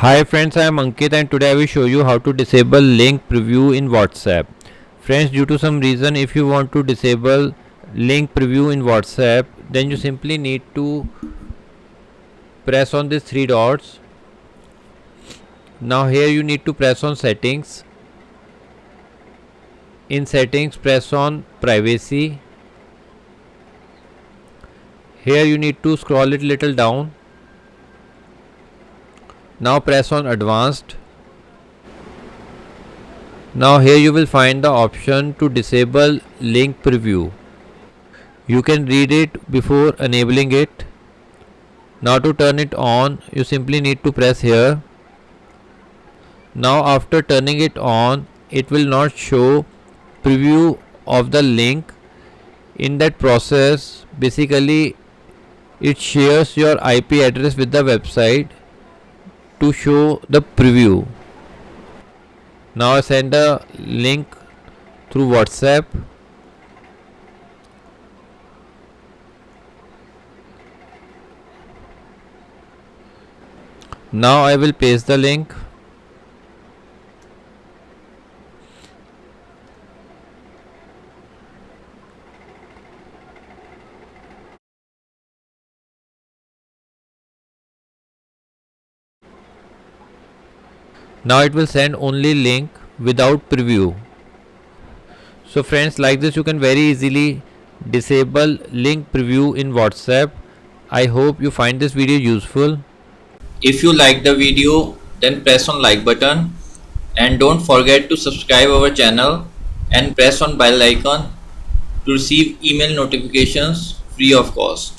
Hi friends, I am Ankit and today I will show you how to disable link preview in WhatsApp. Friends, due to some reason if you want to disable link preview in WhatsApp, then you simply need to press on these three dots. Now here you need to press on settings. In settings press on privacy. Here you need to scroll it little down. Now press on advanced. Now here you will find the option to disable link preview. You can read it before enabling it. Now to turn it on, you simply need to press here. Now after turning it on, it will not show preview of the link. In that process, basically it shares your IP address with the website to show the preview. Now I send a link through WhatsApp. Now I will paste the link. Now it will send only link without preview. So friends, like this you can very easily disable link preview in WhatsApp. I hope you find this video useful. If you like the video, then press on like button and don't forget to subscribe our channel and press on bell icon to receive email notifications free of cost.